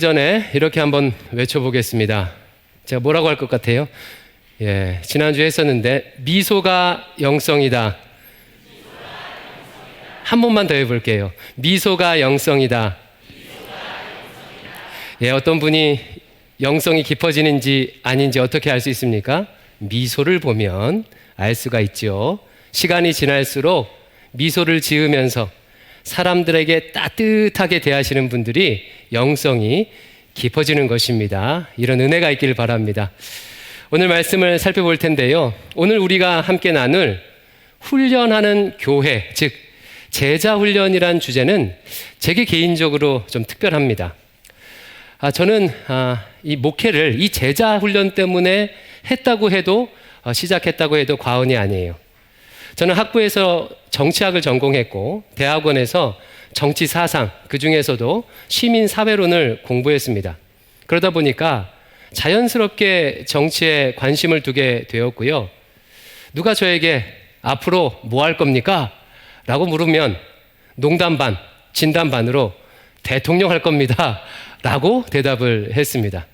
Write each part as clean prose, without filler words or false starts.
전에 이렇게 한번 외쳐보겠습니다. 제가 뭐라고 할 것 같아요? 지난주에 했었는데 미소가 영성이다. 한 번만 더 해볼게요. 미소가 영성이다. 어떤 분이 영성이 깊어지는지 아닌지 어떻게 알 수 있습니까? 미소를 보면 알 수가 있죠. 시간이 지날수록 미소를 지으면서 사람들에게 따뜻하게 대하시는 분들이 영성이 깊어지는 것입니다. 이런 은혜가 있기를 바랍니다. 오늘 말씀을 살펴볼 텐데요. 오늘 우리가 함께 나눌 훈련하는 교회, 즉 제자 훈련이란 주제는 제게 개인적으로 좀 특별합니다. 저는 이 목회를 이 제자 훈련 때문에 했다고 해도 시작했다고 해도 과언이 아니에요. 저는 학부에서 정치학을 전공했고 대학원에서 정치사상, 그중에서도 시민사회론을 공부했습니다. 그러다 보니까 자연스럽게 정치에 관심을 두게 되었고요. 누가 저에게 앞으로 뭐 할 겁니까? 라고 물으면 농담 반, 진담 반으로 대통령 할 겁니다. 라고 대답을 했습니다.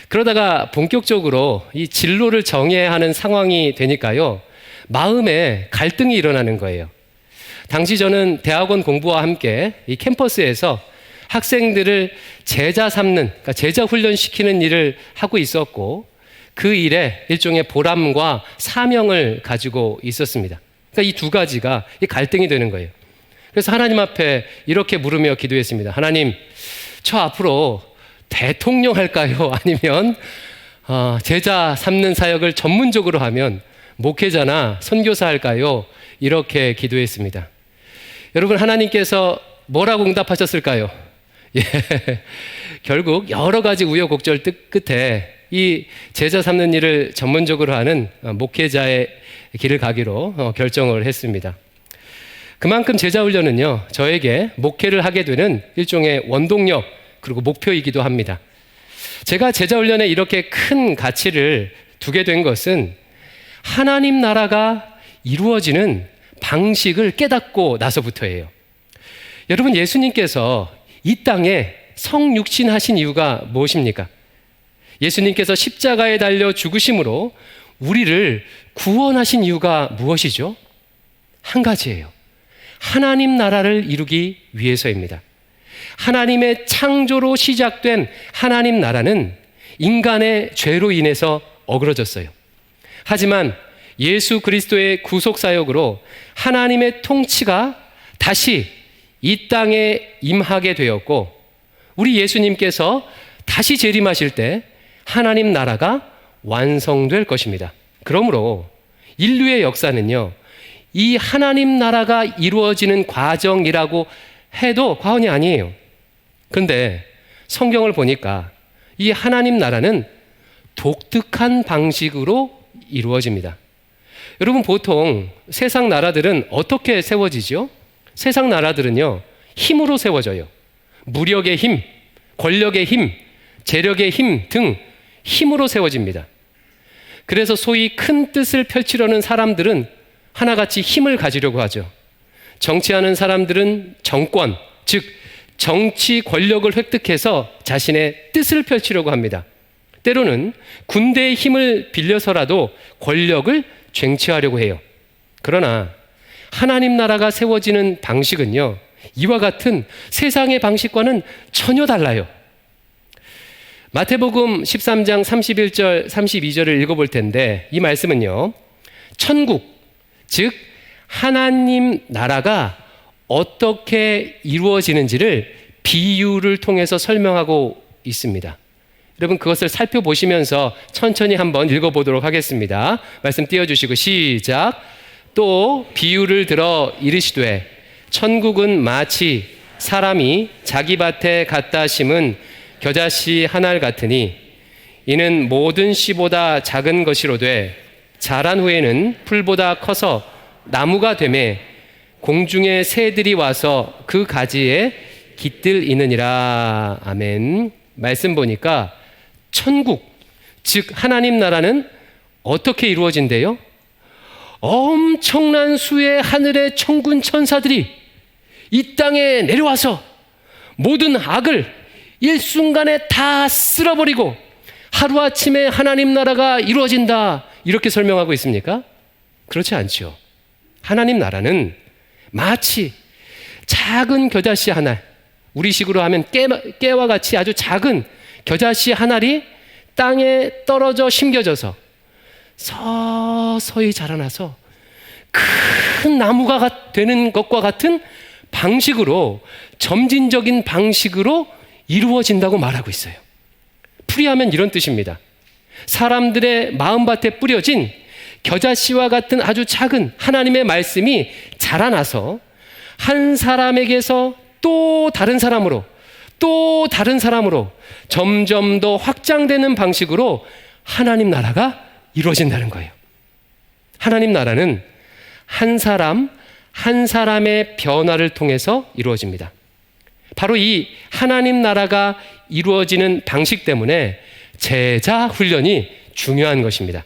그러다가 본격적으로 이 진로를 정해야 하는 상황이 되니까요. 마음에 갈등이 일어나는 거예요. 당시 저는 대학원 공부와 함께 이 캠퍼스에서 학생들을 제자 삼는, 그러니까 제자 훈련시키는 일을 하고 있었고 그 일에 일종의 보람과 사명을 가지고 있었습니다. 그러니까 이 두 가지가 이 갈등이 되는 거예요. 그래서 하나님 앞에 이렇게 물으며 기도했습니다. 하나님, 저 앞으로 대통령 할까요? 아니면 제자 삼는 사역을 전문적으로 하면 목회자나 선교사 할까요? 이렇게 기도했습니다. 여러분, 하나님께서 뭐라고 응답하셨을까요? 결국 여러 가지 우여곡절 끝에 이 제자 삼는 일을 전문적으로 하는 목회자의 길을 가기로 결정을 했습니다. 그만큼 제자 훈련은요, 저에게 목회를 하게 되는 일종의 원동력 그리고 목표이기도 합니다. 제가 제자 훈련에 이렇게 큰 가치를 두게 된 것은 하나님 나라가 이루어지는 방식을 깨닫고 나서부터예요. 여러분, 예수님께서 이 땅에 성육신하신 이유가 무엇입니까? 예수님께서 십자가에 달려 죽으심으로 우리를 구원하신 이유가 무엇이죠? 한 가지예요. 하나님 나라를 이루기 위해서입니다. 하나님의 창조로 시작된 하나님 나라는 인간의 죄로 인해서 어그러졌어요. 하지만 예수 그리스도의 구속사역으로 하나님의 통치가 다시 이 땅에 임하게 되었고 우리 예수님께서 다시 재림하실 때 하나님 나라가 완성될 것입니다. 그러므로 인류의 역사는요, 이 하나님 나라가 이루어지는 과정이라고 해도 과언이 아니에요. 그런데 성경을 보니까 이 하나님 나라는 독특한 방식으로 이루어집니다. 여러분, 보통 세상 나라들은 어떻게 세워지죠? 세상 나라들은요, 힘으로 세워져요. 무력의 힘, 권력의 힘, 재력의 힘 등 힘으로 세워집니다. 그래서 소위 큰 뜻을 펼치려는 사람들은 하나같이 힘을 가지려고 하죠. 정치하는 사람들은 정권, 즉 정치 권력을 획득해서 자신의 뜻을 펼치려고 합니다. 때로는 군대의 힘을 빌려서라도 권력을 쟁취하려고 해요. 그러나 하나님 나라가 세워지는 방식은요, 이와 같은 세상의 방식과는 전혀 달라요. 마태복음 13장 31절 32절을 읽어볼 텐데 이 말씀은요, 천국, 즉 하나님 나라가 어떻게 이루어지는지를 비유를 통해서 설명하고 있습니다. 여러분, 그것을 살펴보시면서 천천히 한번 읽어보도록 하겠습니다. 말씀 띄워주시고 시작. 또 비유를 들어 이르시되 천국은 마치 사람이 자기 밭에 갖다 심은 겨자씨 한 알 같으니 이는 모든 씨보다 작은 것이로되 자란 후에는 풀보다 커서 나무가 되매 공중의 새들이 와서 그 가지에 깃들이느니라. 아멘. 말씀 보니까 천국, 즉 하나님 나라는 어떻게 이루어진대요? 엄청난 수의 하늘의 천군 천사들이 이 땅에 내려와서 모든 악을 일순간에 다 쓸어버리고 하루아침에 하나님 나라가 이루어진다, 이렇게 설명하고 있습니까? 그렇지 않죠. 하나님 나라는 마치 작은 겨자씨 한 알, 우리식으로 하면 깨와 같이 아주 작은 겨자씨 한 알이 땅에 떨어져 심겨져서 서서히 자라나서 큰 나무가 되는 것과 같은 방식으로, 점진적인 방식으로 이루어진다고 말하고 있어요. 풀이하면 이런 뜻입니다. 사람들의 마음밭에 뿌려진 겨자씨와 같은 아주 작은 하나님의 말씀이 자라나서 한 사람에게서 또 다른 사람으로, 또 다른 사람으로 점점 더 확장되는 방식으로 하나님 나라가 이루어진다는 거예요. 하나님 나라는 한 사람 한 사람의 변화를 통해서 이루어집니다. 바로 이 하나님 나라가 이루어지는 방식 때문에 제자 훈련이 중요한 것입니다.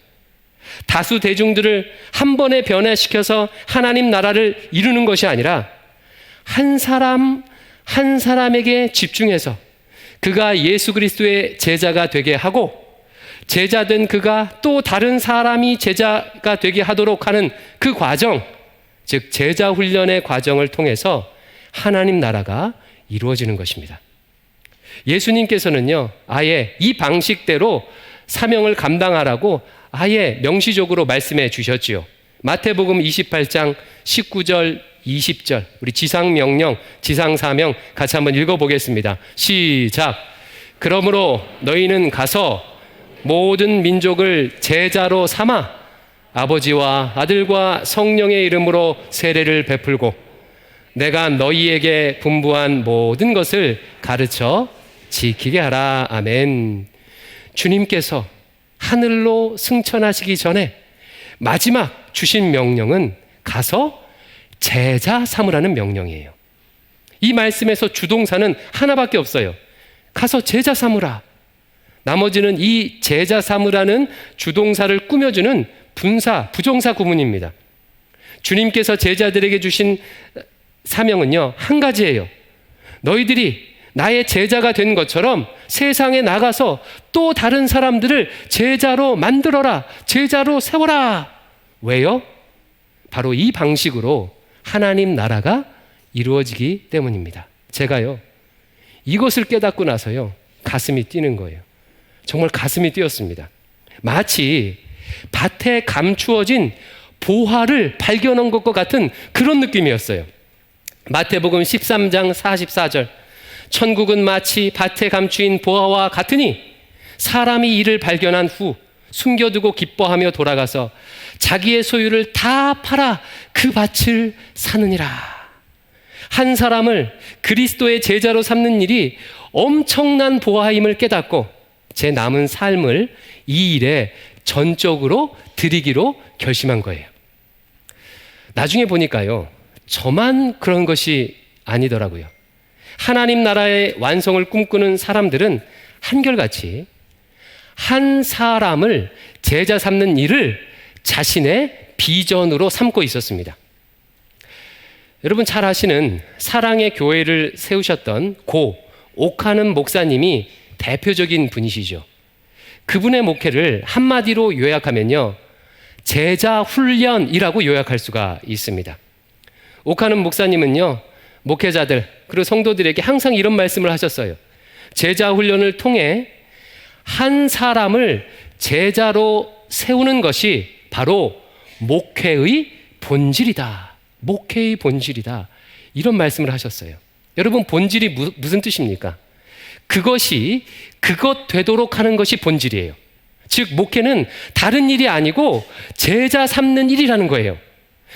다수 대중들을 한 번에 변화시켜서 하나님 나라를 이루는 것이 아니라 한 사람 한 사람에게 집중해서 그가 예수 그리스도의 제자가 되게 하고, 제자된 그가 또 다른 사람이 제자가 되게 하도록 하는 그 과정, 즉 제자 훈련의 과정을 통해서 하나님 나라가 이루어지는 것입니다. 예수님께서는요, 아예 이 방식대로 사명을 감당하라고 아예 명시적으로 말씀해 주셨지요. 마태복음 28장 19절 20절, 우리 지상명령, 지상사명 같이 한번 읽어보겠습니다. 시작. 그러므로 너희는 가서 모든 민족을 제자로 삼아 아버지와 아들과 성령의 이름으로 세례를 베풀고 내가 너희에게 분부한 모든 것을 가르쳐 지키게 하라. 아멘. 주님께서 하늘로 승천하시기 전에 마지막 주신 명령은 가서 제자 삼으라는 명령이에요. 이 말씀에서 주동사는 하나밖에 없어요. 가서 제자 삼으라. 나머지는 이 제자 삼으라는 주동사를 꾸며주는 분사, 부정사 구문입니다. 주님께서 제자들에게 주신 사명은요, 한 가지예요. 너희들이 나의 제자가 된 것처럼 세상에 나가서 또 다른 사람들을 제자로 만들어라, 제자로 세워라. 왜요? 바로 이 방식으로 하나님 나라가 이루어지기 때문입니다. 제가요, 이것을 깨닫고 나서요, 가슴이 뛰는 거예요. 정말 가슴이 뛰었습니다. 마치 밭에 감추어진 보화를 발견한 것과 같은 그런 느낌이었어요. 마태복음 13장 44절, 천국은 마치 밭에 감추인 보화와 같으니 사람이 이를 발견한 후 숨겨두고 기뻐하며 돌아가서 자기의 소유를 다 팔아 그 밭을 사느니라. 한 사람을 그리스도의 제자로 삼는 일이 엄청난 보화임을 깨닫고 제 남은 삶을 이 일에 전적으로 드리기로 결심한 거예요. 나중에 보니까요, 저만 그런 것이 아니더라고요. 하나님 나라의 완성을 꿈꾸는 사람들은 한결같이 한 사람을 제자 삼는 일을 자신의 비전으로 삼고 있었습니다. 여러분 잘 아시는 사랑의 교회를 세우셨던 고 옥하는 목사님이 대표적인 분이시죠. 그분의 목회를 한마디로 요약하면요, 제자 훈련이라고 요약할 수가 있습니다. 옥하는 목사님은요, 목회자들 그리고 성도들에게 항상 이런 말씀을 하셨어요. 제자 훈련을 통해 한 사람을 제자로 세우는 것이 바로 목회의 본질이다. 목회의 본질이다. 이런 말씀을 하셨어요. 여러분, 본질이 무슨 뜻입니까? 그것이 그것 되도록 하는 것이 본질이에요. 즉 목회는 다른 일이 아니고 제자 삼는 일이라는 거예요.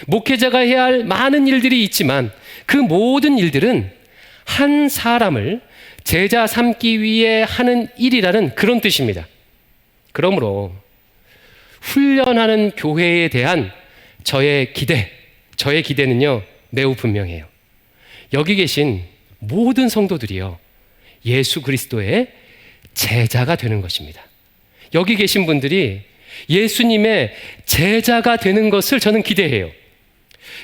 목회자가 해야 할 많은 일들이 있지만 그 모든 일들은 한 사람을 제자 삼기 위해 하는 일이라는 그런 뜻입니다. 그러므로 훈련하는 교회에 대한 저의 기대는요, 매우 분명해요. 여기 계신 모든 성도들이요, 예수 그리스도의 제자가 되는 것입니다. 여기 계신 분들이 예수님의 제자가 되는 것을 저는 기대해요.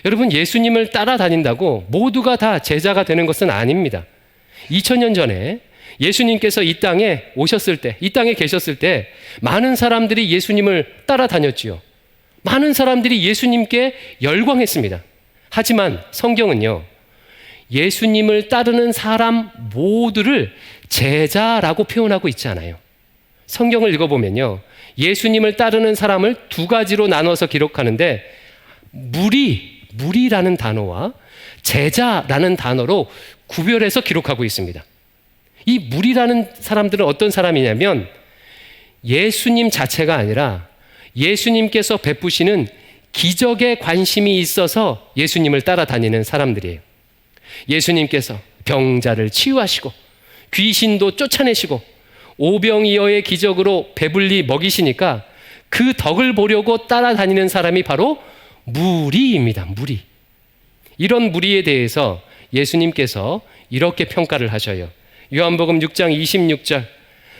여러분, 예수님을 따라다닌다고 모두가 다 제자가 되는 것은 아닙니다. 2000년 전에 예수님께서 이 땅에 오셨을 때, 이 땅에 계셨을 때 많은 사람들이 예수님을 따라다녔지요. 많은 사람들이 예수님께 열광했습니다. 하지만 성경은요, 예수님을 따르는 사람 모두를 제자라고 표현하고 있지 않아요. 성경을 읽어보면요, 예수님을 따르는 사람을 두 가지로 나눠서 기록하는데 무리라는 단어와 제자라는 단어로 구별해서 기록하고 있습니다. 이 무리라는 사람들은 어떤 사람이냐면 예수님 자체가 아니라 예수님께서 베푸시는 기적에 관심이 있어서 예수님을 따라다니는 사람들이에요. 예수님께서 병자를 치유하시고 귀신도 쫓아내시고 오병이어의 기적으로 배불리 먹이시니까 그 덕을 보려고 따라다니는 사람이 바로 무리입니다. 무리. 이런 무리에 대해서 예수님께서 이렇게 평가를 하셔요. 요한복음 6장 26절,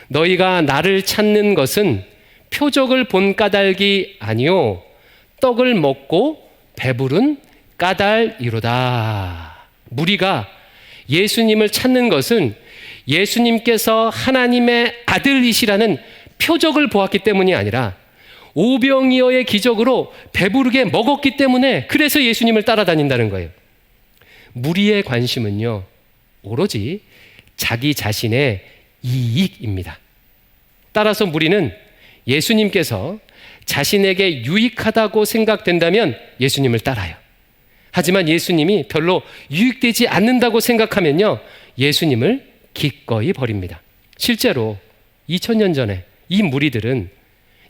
너희가 나를 찾는 것은 표적을 본 까닭이 아니요 떡을 먹고 배부른 까닭이로다. 무리가 예수님을 찾는 것은 예수님께서 하나님의 아들이시라는 표적을 보았기 때문이 아니라 오병이어의 기적으로 배부르게 먹었기 때문에 그래서 예수님을 따라다닌다는 거예요. 무리의 관심은요, 오로지 자기 자신의 이익입니다. 따라서 무리는 예수님께서 자신에게 유익하다고 생각된다면 예수님을 따라요. 하지만 예수님이 별로 유익되지 않는다고 생각하면요, 예수님을 기꺼이 버립니다. 실제로 2000년 전에 이 무리들은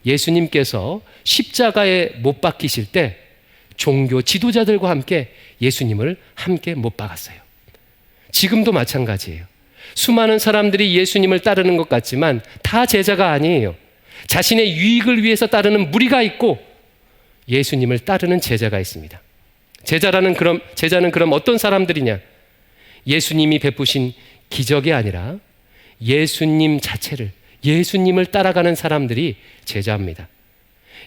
예수님께서 십자가에 못 박히실 때 종교 지도자들과 함께 예수님을 함께 못 박았어요. 지금도 마찬가지예요. 수많은 사람들이 예수님을 따르는 것 같지만 다 제자가 아니에요. 자신의 유익을 위해서 따르는 무리가 있고 예수님을 따르는 제자가 있습니다. 제자는 그럼 어떤 사람들이냐? 예수님이 베푸신 기적이 아니라 예수님 자체를, 예수님을 따라가는 사람들이 제자입니다.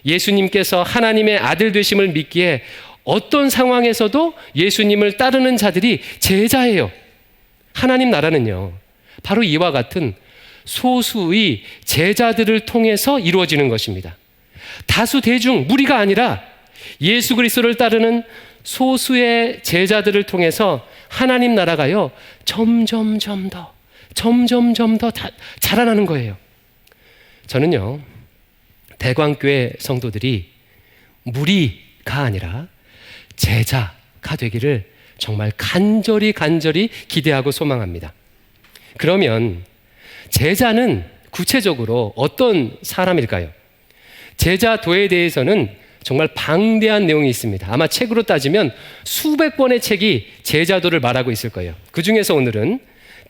예수님께서 하나님의 아들 되심을 믿기에 어떤 상황에서도 예수님을 따르는 자들이 제자예요. 하나님 나라는요, 바로 이와 같은 소수의 제자들을 통해서 이루어지는 것입니다. 다수 대중, 무리가 아니라 예수 그리스도를 따르는 소수의 제자들을 통해서 하나님 나라가요, 점점점 더 자라나는 거예요. 저는요, 대광교회 성도들이 무리가 아니라 제자가 되기를 정말 간절히 기대하고 소망합니다. 그러면 제자는 구체적으로 어떤 사람일까요? 제자도에 대해서는 정말 방대한 내용이 있습니다. 아마 책으로 따지면 수백 권의 책이 제자도를 말하고 있을 거예요. 그 중에서 오늘은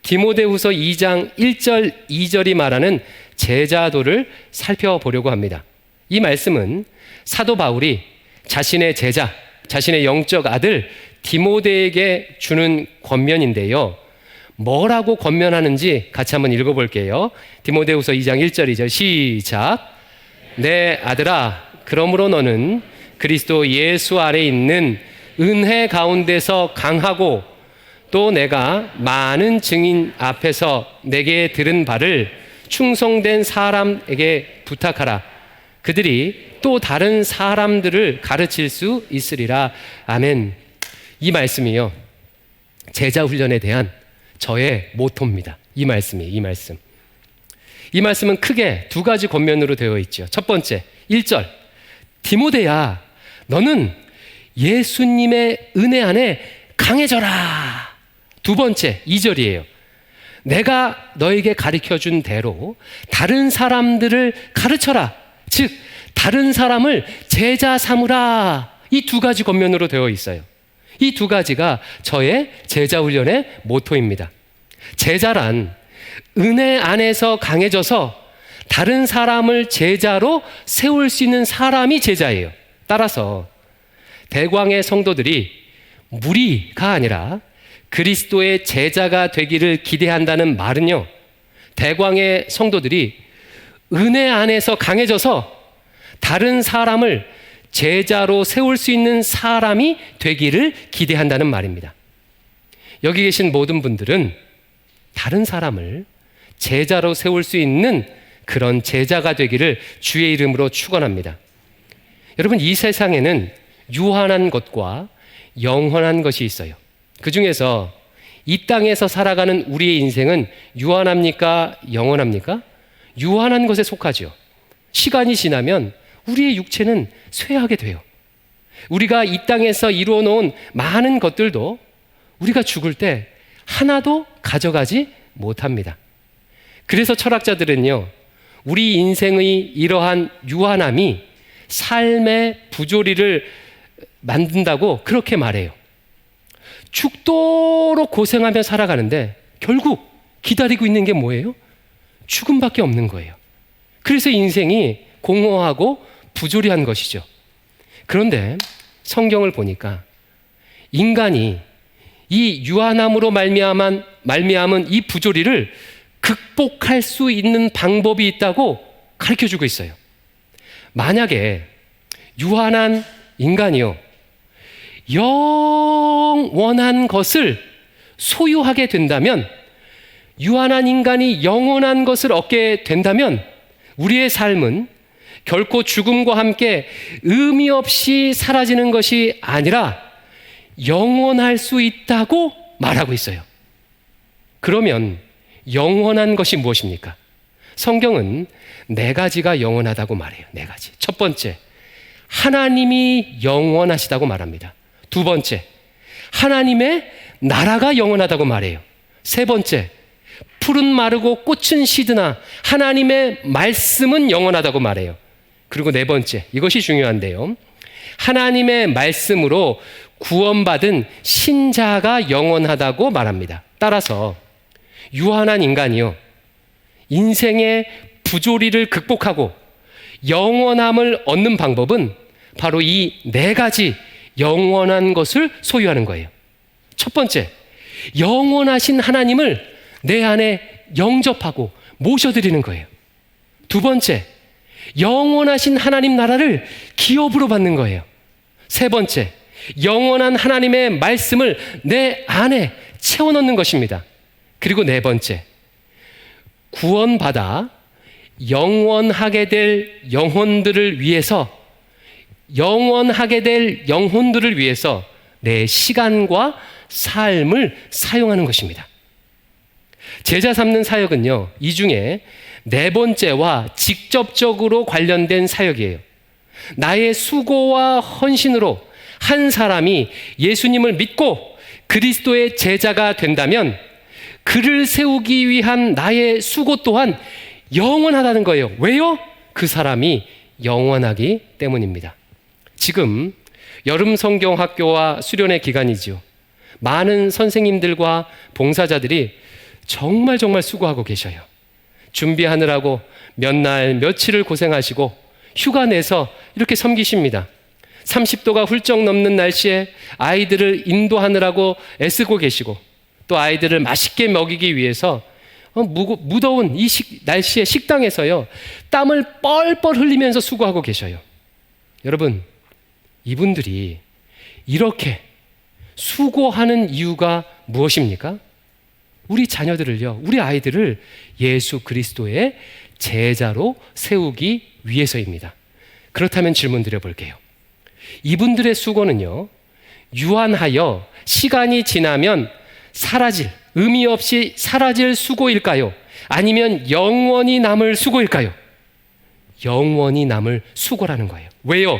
디모데후서 2장 1절 2절이 말하는 제자도를 살펴보려고 합니다. 이 말씀은 사도 바울이 자신의 제자, 자신의 영적 아들 디모데에게 주는 권면인데요. 뭐라고 권면하는지 같이 한번 읽어볼게요. 디모데후서 2장 1절 2절 시작. 내 아들아, 그러므로 너는 그리스도 예수 아래 있는 은혜 가운데서 강하고 또 내가 많은 증인 앞에서 내게 들은 바를 충성된 사람에게 부탁하라. 그들이 또 다른 사람들을 가르칠 수 있으리라. 아멘. 이 말씀이요, 제자 훈련에 대한 저의 모토입니다. 이 말씀이에요. 이 말씀은 크게 두 가지 권면으로 되어 있죠. 첫 번째, 1절. 디모데야, 너는 예수님의 은혜 안에 강해져라. 두 번째, 2절이에요. 내가 너에게 가르쳐준 대로 다른 사람들을 가르쳐라. 즉, 다른 사람을 제자 삼으라. 이 두 가지 권면으로 되어 있어요. 이 두 가지가 저의 제자 훈련의 모토입니다. 제자란 은혜 안에서 강해져서 다른 사람을 제자로 세울 수 있는 사람이 제자예요. 따라서 대광의 성도들이 무리가 아니라 그리스도의 제자가 되기를 기대한다는 말은요, 대광의 성도들이 은혜 안에서 강해져서 다른 사람을 제자로 세울 수 있는 사람이 되기를 기대한다는 말입니다. 여기 계신 모든 분들은 다른 사람을 제자로 세울 수 있는 그런 제자가 되기를 주의 이름으로 축원합니다. 여러분, 이 세상에는 유한한 것과 영원한 것이 있어요. 그 중에서 이 땅에서 살아가는 우리의 인생은 유한합니까? 영원합니까? 유한한 것에 속하죠. 시간이 지나면 우리의 육체는 쇠하게 돼요. 우리가 이 땅에서 이루어 놓은 많은 것들도 우리가 죽을 때 하나도 가져가지 못합니다. 그래서 철학자들은요, 우리 인생의 이러한 유한함이 삶의 부조리를 만든다고 그렇게 말해요. 죽도록 고생하며 살아가는데 결국 기다리고 있는 게 뭐예요? 죽음밖에 없는 거예요. 그래서 인생이 공허하고 부조리한 것이죠. 그런데 성경을 보니까 인간이 이 유한함으로 말미암은 이 부조리를 극복할 수 있는 방법이 있다고 가르쳐주고 있어요. 만약에 유한한 인간이요, 영원한 것을 소유하게 된다면, 유한한 인간이 영원한 것을 얻게 된다면 우리의 삶은 결코 죽음과 함께 의미 없이 사라지는 것이 아니라 영원할 수 있다고 말하고 있어요. 그러면 영원한 것이 무엇입니까? 성경은 4가지가 영원하다고 말해요. 4가지. 첫 번째, 하나님이 영원하시다고 말합니다. 두 번째, 하나님의 나라가 영원하다고 말해요. 세 번째, 풀은 마르고 꽃은 시드나 하나님의 말씀은 영원하다고 말해요. 그리고 네 번째, 이것이 중요한데요, 하나님의 말씀으로 구원받은 신자가 영원하다고 말합니다. 따라서 유한한 인간이요, 인생의 부조리를 극복하고 영원함을 얻는 방법은 바로 이 4가지 영원한 것을 소유하는 거예요. 첫 번째, 영원하신 하나님을 내 안에 영접하고 모셔드리는 거예요. 두 번째, 영원하신 하나님 나라를 기업으로 받는 거예요. 세 번째, 영원한 하나님의 말씀을 내 안에 채워넣는 것입니다. 그리고 네 번째, 구원받아 영원하게 될 영혼들을 위해서 내 시간과 삶을 사용하는 것입니다. 제자 삼는 사역은요, 이 중에 4번째와 직접적으로 관련된 사역이에요. 나의 수고와 헌신으로 한 사람이 예수님을 믿고 그리스도의 제자가 된다면 그를 세우기 위한 나의 수고 또한 영원하다는 거예요. 왜요? 그 사람이 영원하기 때문입니다. 지금 여름 성경 학교와 수련회 기간이지요. 많은 선생님들과 봉사자들이 정말 수고하고 계셔요. 준비하느라고 몇 날 며칠을 고생하시고 휴가 내서 이렇게 섬기십니다. 30도가 훌쩍 넘는 날씨에 아이들을 인도하느라고 애쓰고 계시고, 또 아이들을 맛있게 먹이기 위해서 무더운 이 날씨에 식당에서요, 땀을 뻘뻘 흘리면서 수고하고 계셔요. 여러분, 이분들이 이렇게 수고하는 이유가 무엇입니까? 우리 자녀들을요, 우리 아이들을 예수 그리스도의 제자로 세우기 위해서입니다. 그렇다면 질문 드려볼게요. 이분들의 수고는요, 유한하여 시간이 지나면 의미 없이 사라질 수고일까요? 아니면 영원히 남을 수고일까요? 영원히 남을 수고라는 거예요. 왜요?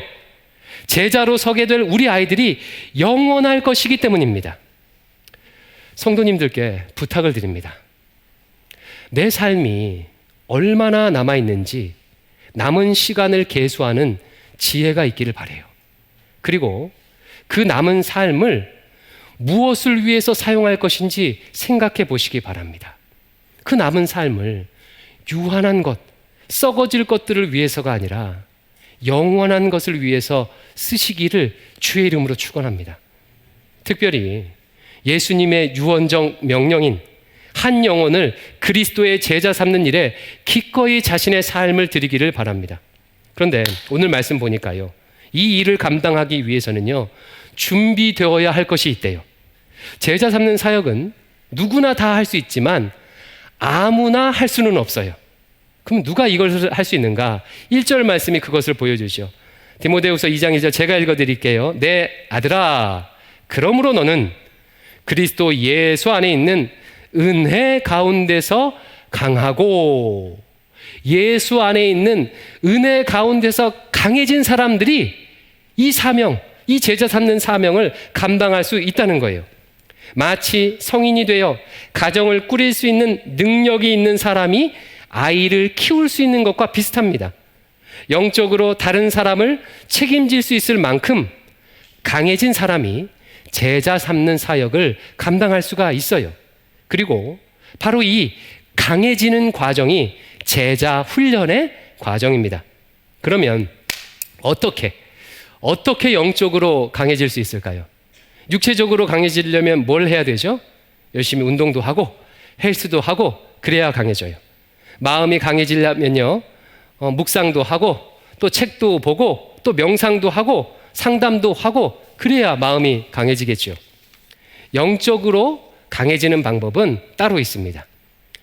제자로 서게 될 우리 아이들이 영원할 것이기 때문입니다. 성도님들께 부탁을 드립니다. 내 삶이 얼마나 남아있는지 남은 시간을 계수하는 지혜가 있기를 바라요. 그리고 그 남은 삶을 무엇을 위해서 사용할 것인지 생각해 보시기 바랍니다. 그 남은 삶을 유한한 것, 썩어질 것들을 위해서가 아니라 영원한 것을 위해서 쓰시기를 주의 이름으로 축원합니다. 특별히 예수님의 유언적 명령인 한 영혼을 그리스도의 제자 삼는 일에 기꺼이 자신의 삶을 드리기를 바랍니다. 그런데 오늘 말씀 보니까요, 이 일을 감당하기 위해서는요, 준비되어야 할 것이 있대요. 제자 삼는 사역은 누구나 다 할 수 있지만 아무나 할 수는 없어요. 그럼 누가 이것을 할 수 있는가? 1절 말씀이 그것을 보여주죠. 디모데후서 2장 1절 제가 읽어드릴게요. 내 아들아, 그러므로 너는 그리스도 예수 안에 있는 은혜 가운데서 강하고, 예수 안에 있는 은혜 가운데서 강해진 사람들이 이 사명, 이 제자 삼는 사명을 감당할 수 있다는 거예요. 마치 성인이 되어 가정을 꾸릴 수 있는 능력이 있는 사람이 아이를 키울 수 있는 것과 비슷합니다. 영적으로 다른 사람을 책임질 수 있을 만큼 강해진 사람이 제자 삼는 사역을 감당할 수가 있어요. 그리고 바로 이 강해지는 과정이 제자 훈련의 과정입니다. 그러면 어떻게 영적으로 강해질 수 있을까요? 육체적으로 강해지려면 뭘 해야 되죠? 열심히 운동도 하고 헬스도 하고 그래야 강해져요. 마음이 강해지려면요, 묵상도 하고 또 책도 보고 또 명상도 하고 상담도 하고 그래야 마음이 강해지겠죠. 영적으로 강해지는 방법은 따로 있습니다.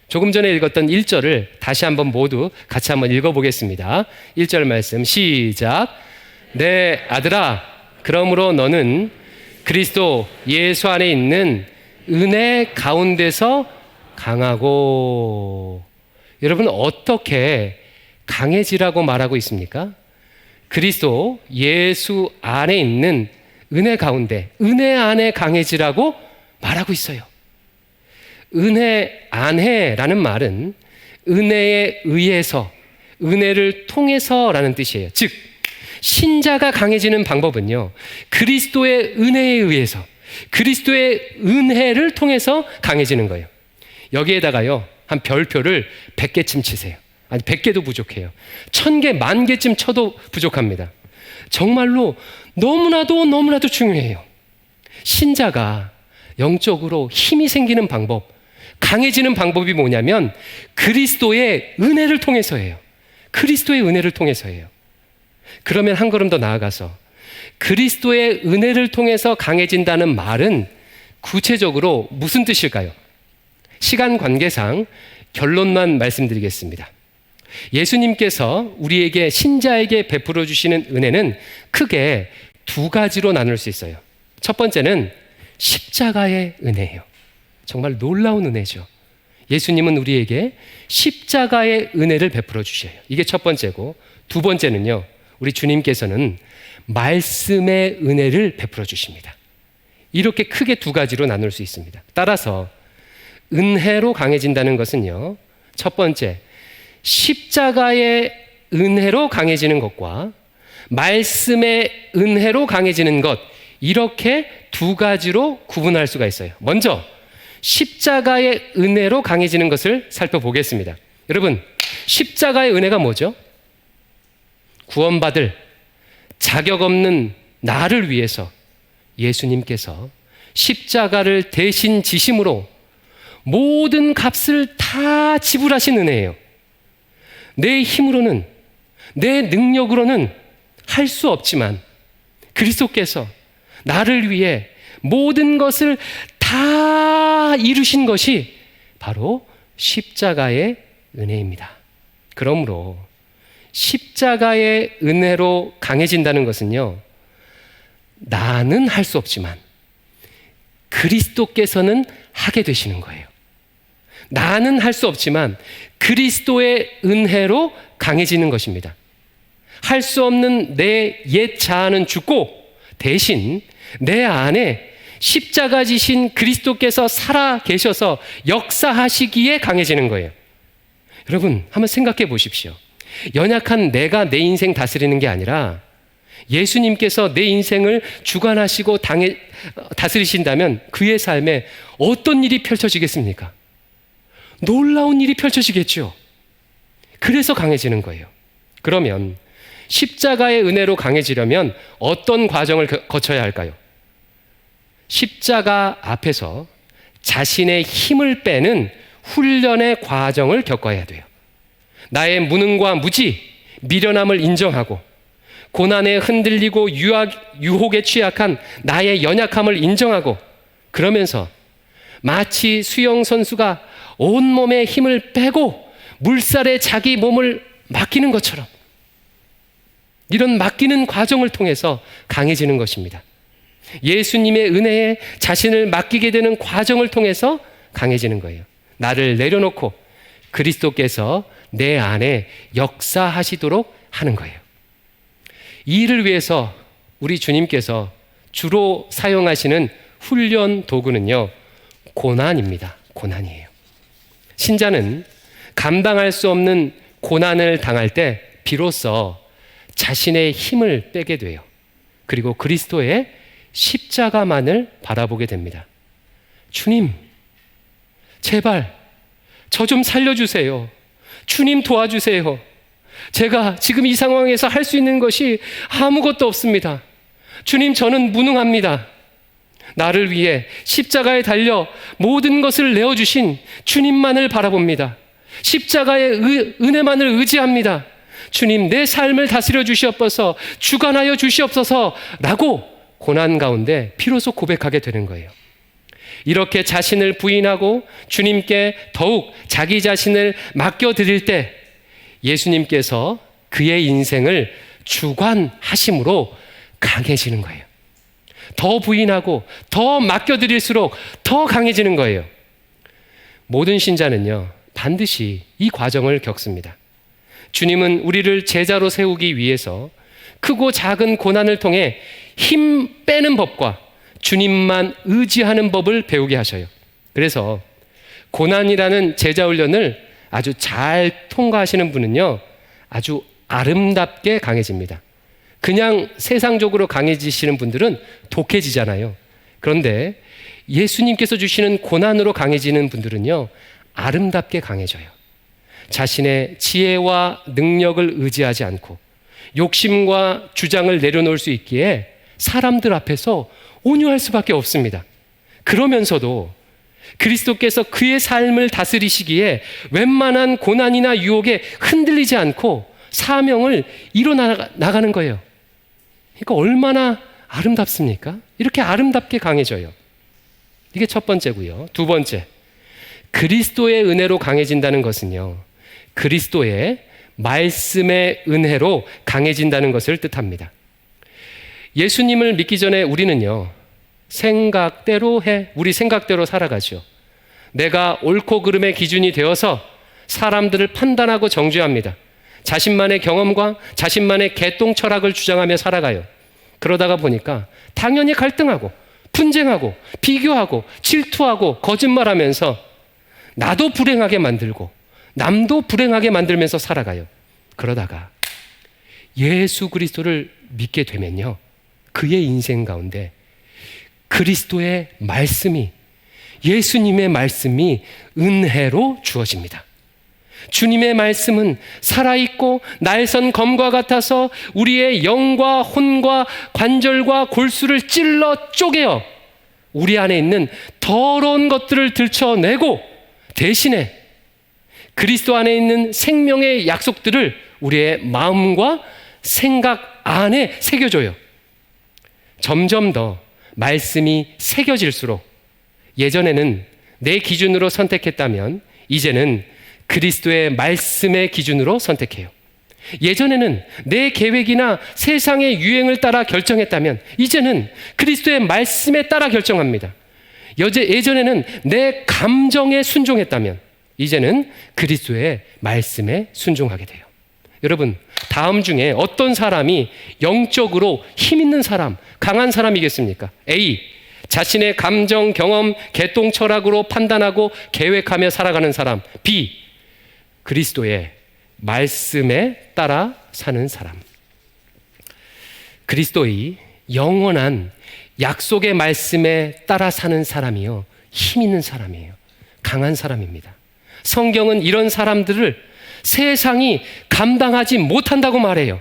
조금 전에 읽었던 1절을 다시 한번 모두 같이 한번 읽어보겠습니다. 1절 말씀 시작. 내 아들아, 그러므로 너는 그리스도 예수 안에 있는 은혜 가운데서 강하고. 여러분, 어떻게 강해지라고 말하고 있습니까? 그리스도 예수 안에 있는 은혜 가운데, 은혜 안에 강해지라고 말하고 있어요. 은혜 안에라는 말은 은혜에 의해서, 은혜를 통해서라는 뜻이에요. 즉, 신자가 강해지는 방법은요, 그리스도의 은혜에 의해서, 그리스도의 은혜를 통해서 강해지는 거예요. 여기에다가요, 한 별표를 100개쯤 치세요. 아니, 100개도 부족해요. 1000개, 10,000개쯤 쳐도 부족합니다. 정말로 너무나도 중요해요. 신자가 영적으로 힘이 생기는 방법, 강해지는 방법이 뭐냐면 그리스도의 은혜를 통해서예요. 그리스도의 은혜를 통해서예요. 그러면 한 걸음 더 나아가서 그리스도의 은혜를 통해서 강해진다는 말은 구체적으로 무슨 뜻일까요? 시간 관계상 결론만 말씀드리겠습니다. 예수님께서 우리에게, 신자에게 베풀어 주시는 은혜는 크게 두 가지로 나눌 수 있어요. 첫 번째는 십자가의 은혜예요. 정말 놀라운 은혜죠. 예수님은 우리에게 십자가의 은혜를 베풀어 주셔요. 이게 첫 번째고, 두 번째는요, 우리 주님께서는 말씀의 은혜를 베풀어 주십니다. 이렇게 크게 두 가지로 나눌 수 있습니다. 따라서 은혜로 강해진다는 것은요, 첫 번째, 십자가의 은혜로 강해지는 것과 말씀의 은혜로 강해지는 것, 이렇게 두 가지로 구분할 수가 있어요. 먼저 십자가의 은혜로 강해지는 것을 살펴보겠습니다. 여러분, 십자가의 은혜가 뭐죠? 구원받을 자격 없는 나를 위해서 예수님께서 십자가를 대신 지심으로 모든 값을 다 지불하신 은혜예요. 내 힘으로는, 내 능력으로는 할 수 없지만 그리스도께서 나를 위해 모든 것을 다 이루신 것이 바로 십자가의 은혜입니다. 그러므로 십자가의 은혜로 강해진다는 것은요, 나는 할 수 없지만 그리스도께서는 하게 되시는 거예요. 나는 할 수 없지만 그리스도의 은혜로 강해지는 것입니다. 할 수 없는 내 옛 자아는 죽고 대신 내 안에 십자가 지신 그리스도께서 살아 계셔서 역사하시기에 강해지는 거예요. 여러분, 한번 생각해 보십시오. 연약한 내가 내 인생 다스리는 게 아니라 예수님께서 내 인생을 주관하시고 다스리신다면 그의 삶에 어떤 일이 펼쳐지겠습니까? 놀라운 일이 펼쳐지겠죠. 그래서 강해지는 거예요. 그러면 십자가의 은혜로 강해지려면 어떤 과정을 거쳐야 할까요? 십자가 앞에서 자신의 힘을 빼는 훈련의 과정을 겪어야 돼요. 나의 무능과 무지, 미련함을 인정하고 고난에 흔들리고 유혹에 취약한 나의 연약함을 인정하고, 그러면서 마치 수영 선수가 온몸에 힘을 빼고 물살에 자기 몸을 맡기는 것처럼 이런 맡기는 과정을 통해서 강해지는 것입니다. 예수님의 은혜에 자신을 맡기게 되는 과정을 통해서 강해지는 거예요. 나를 내려놓고 그리스도께서 내 안에 역사하시도록 하는 거예요. 이 일을 위해서 우리 주님께서 주로 사용하시는 훈련 도구는요, 고난입니다. 고난이에요. 신자는 감당할 수 없는 고난을 당할 때 비로소 자신의 힘을 빼게 돼요. 그리고 그리스도의 십자가만을 바라보게 됩니다. 주님, 제발 저 좀 살려주세요. 주님 도와주세요. 제가 지금 이 상황에서 할 수 있는 것이 아무것도 없습니다. 주님, 저는 무능합니다. 나를 위해 십자가에 달려 모든 것을 내어주신 주님만을 바라봅니다. 십자가의 은혜만을 의지합니다. 주님, 내 삶을 다스려 주시옵소서, 주관하여 주시옵소서 라고 고난 가운데 비로소 고백하게 되는 거예요. 이렇게 자신을 부인하고 주님께 더욱 자기 자신을 맡겨드릴 때 예수님께서 그의 인생을 주관하심으로 강해지는 거예요. 더 부인하고 더 맡겨드릴수록 더 강해지는 거예요. 모든 신자는요, 반드시 이 과정을 겪습니다. 주님은 우리를 제자로 세우기 위해서 크고 작은 고난을 통해 힘 빼는 법과 주님만 의지하는 법을 배우게 하셔요. 그래서 고난이라는 제자 훈련을 아주 잘 통과하시는 분은요, 아주 아름답게 강해집니다. 그냥 세상적으로 강해지시는 분들은 독해지잖아요. 그런데 예수님께서 주시는 고난으로 강해지는 분들은요, 아름답게 강해져요. 자신의 지혜와 능력을 의지하지 않고 욕심과 주장을 내려놓을 수 있기에 사람들 앞에서 온유할 수밖에 없습니다. 그러면서도 그리스도께서 그의 삶을 다스리시기에 웬만한 고난이나 유혹에 흔들리지 않고 사명을 이뤄나가는 거예요. 그러니까 얼마나 아름답습니까? 이렇게 아름답게 강해져요. 이게 첫 번째고요. 두 번째, 그리스도의 은혜로 강해진다는 것은요, 그리스도의 말씀의 은혜로 강해진다는 것을 뜻합니다. 예수님을 믿기 전에 우리는요, 생각대로 우리 생각대로 살아가죠. 내가 옳고 그름의 기준이 되어서 사람들을 판단하고 정죄합니다. 자신만의 경험과 자신만의 개똥 철학을 주장하며 살아가요. 그러다가 보니까 당연히 갈등하고 분쟁하고 비교하고 질투하고 거짓말하면서 나도 불행하게 만들고 남도 불행하게 만들면서 살아가요. 그러다가 예수 그리스도를 믿게 되면요, 그의 인생 가운데 그리스도의 말씀이, 예수님의 말씀이 은혜로 주어집니다. 주님의 말씀은 살아있고 날선 검과 같아서 우리의 영과 혼과 관절과 골수를 찔러 쪼개어 우리 안에 있는 더러운 것들을 들춰내고 대신에 그리스도 안에 있는 생명의 약속들을 우리의 마음과 생각 안에 새겨줘요. 점점 더 말씀이 새겨질수록 예전에는 내 기준으로 선택했다면 이제는 그리스도의 말씀의 기준으로 선택해요. 예전에는 내 계획이나 세상의 유행을 따라 결정했다면 이제는 그리스도의 말씀에 따라 결정합니다. 예전에는 내 감정에 순종했다면 이제는 그리스도의 말씀에 순종하게 돼요. 여러분, 다음 중에 어떤 사람이 영적으로 힘 있는 사람, 강한 사람이겠습니까? A. 자신의 감정, 경험, 개똥 철학으로 판단하고 계획하며 살아가는 사람. B. 그리스도의 말씀에 따라 사는 사람. 그리스도의 영원한 약속의 말씀에 따라 사는 사람이요, 힘 있는 사람이에요. 강한 사람입니다. 성경은 이런 사람들을 세상이 감당하지 못한다고 말해요.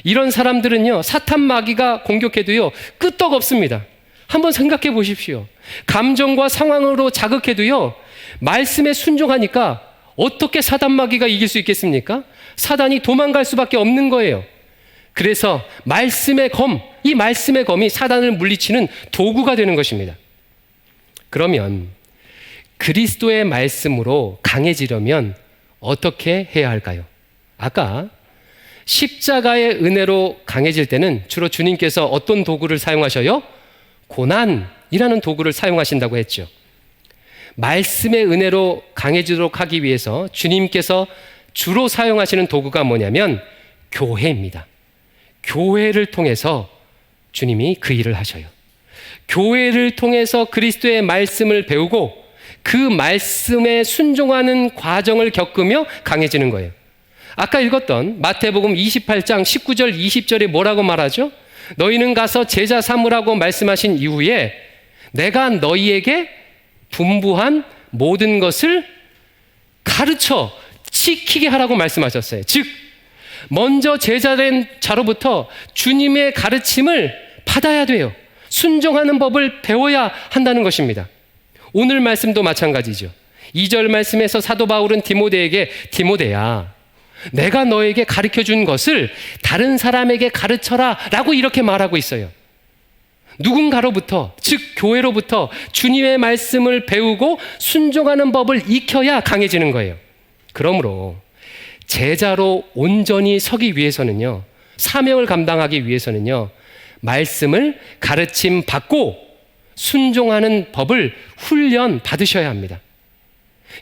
이런 사람들은요, 사탄 마귀가 공격해도요, 끄떡없습니다. 한번 생각해 보십시오. 감정과 상황으로 자극해도요, 말씀에 순종하니까 어떻게 사단 마귀가 이길 수 있겠습니까? 사단이 도망갈 수밖에 없는 거예요. 그래서 말씀의 검, 이 말씀의 검이 사단을 물리치는 도구가 되는 것입니다. 그러면 그리스도의 말씀으로 강해지려면 어떻게 해야 할까요? 아까 십자가의 은혜로 강해질 때는 주로 주님께서 어떤 도구를 사용하셔요? 고난이라는 도구를 사용하신다고 했죠. 말씀의 은혜로 강해지도록 하기 위해서 주님께서 주로 사용하시는 도구가 뭐냐면 교회입니다. 교회를 통해서 주님이 그 일을 하셔요. 교회를 통해서 그리스도의 말씀을 배우고 그 말씀에 순종하는 과정을 겪으며 강해지는 거예요. 아까 읽었던 마태복음 28장 19절 20절에 뭐라고 말하죠? 너희는 가서 제자 삼으라고 말씀하신 이후에 내가 너희에게 분부한 모든 것을 가르쳐 지키게 하라고 말씀하셨어요. 즉 먼저 제자된 자로부터 주님의 가르침을 받아야 돼요. 순종하는 법을 배워야 한다는 것입니다. 오늘 말씀도 마찬가지죠. 2절 말씀에서 사도 바울은 디모데에게 디모데야 내가 너에게 가르쳐준 것을 다른 사람에게 가르쳐라 라고 이렇게 말하고 있어요. 누군가로부터 즉 교회로부터 주님의 말씀을 배우고 순종하는 법을 익혀야 강해지는 거예요. 그러므로 제자로 온전히 서기 위해서는요, 사명을 감당하기 위해서는요, 말씀을 가르침 받고 순종하는 법을 훈련 받으셔야 합니다.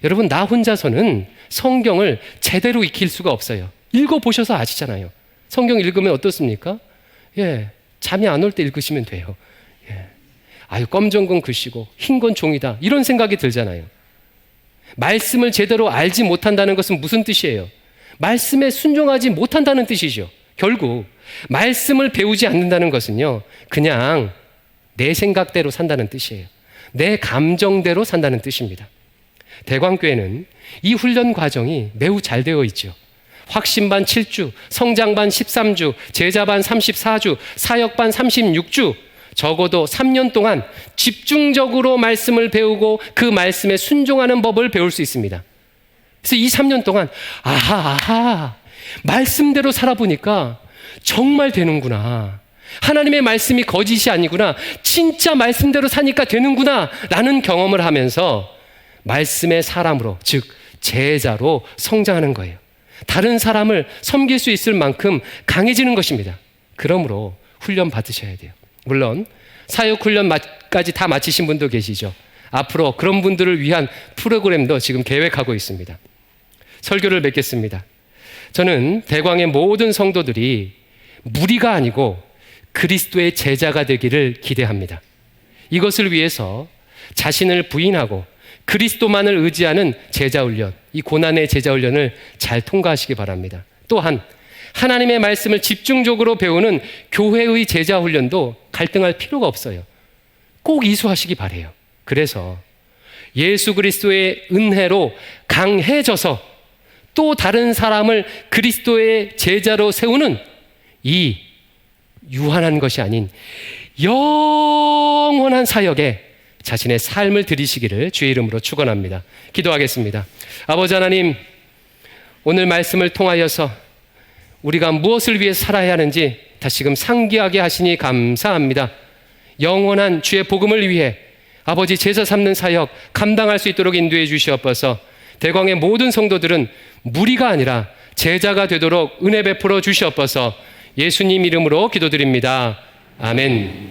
여러분, 나 혼자서는 성경을 제대로 익힐 수가 없어요. 읽어보셔서 아시잖아요. 성경 읽으면 어떻습니까? 잠이 안 올 때 읽으시면 돼요. 아유, 검정 건 글씨고 흰 건 종이다, 이런 생각이 들잖아요. 말씀을 제대로 알지 못한다는 것은 무슨 뜻이에요? 말씀에 순종하지 못한다는 뜻이죠. 결국 말씀을 배우지 않는다는 것은요, 그냥 내 생각대로 산다는 뜻이에요. 내 감정대로 산다는 뜻입니다. 대광교회는 이 훈련 과정이 매우 잘 되어 있죠. 확신반 7주, 성장반 13주, 제자반 34주, 사역반 36주, 적어도 3년 동안 집중적으로 말씀을 배우고 그 말씀에 순종하는 법을 배울 수 있습니다. 그래서 이 3년 동안 아하 말씀대로 살아보니까 정말 되는구나, 하나님의 말씀이 거짓이 아니구나, 진짜 말씀대로 사니까 되는구나 라는 경험을 하면서 말씀의 사람으로, 즉 제자로 성장하는 거예요. 다른 사람을 섬길 수 있을 만큼 강해지는 것입니다. 그러므로 훈련 받으셔야 돼요. 물론 사역훈련까지 다 마치신 분도 계시죠. 앞으로 그런 분들을 위한 프로그램도 지금 계획하고 있습니다. 설교를 맺겠습니다. 저는 대광의 모든 성도들이 무리가 아니고 그리스도의 제자가 되기를 기대합니다. 이것을 위해서 자신을 부인하고 그리스도만을 의지하는 제자훈련, 이 고난의 제자훈련을 잘 통과하시기 바랍니다. 또한 하나님의 말씀을 집중적으로 배우는 교회의 제자훈련도 갈등할 필요가 없어요. 꼭 이수하시기 바라요. 그래서 예수 그리스도의 은혜로 강해져서 또 다른 사람을 그리스도의 제자로 세우는 이 유한한 것이 아닌 영원한 사역에 자신의 삶을 드리시기를 주의 이름으로 축원합니다. 기도하겠습니다. 아버지 하나님, 오늘 말씀을 통하여서 우리가 무엇을 위해 살아야 하는지 다시금 상기하게 하시니 감사합니다. 영원한 주의 복음을 위해 아버지 제자 삼는 사역 감당할 수 있도록 인도해 주시옵소서. 대광의 모든 성도들은 무리가 아니라 제자가 되도록 은혜 베풀어 주시옵소서. 예수님 이름으로 기도드립니다. 아멘.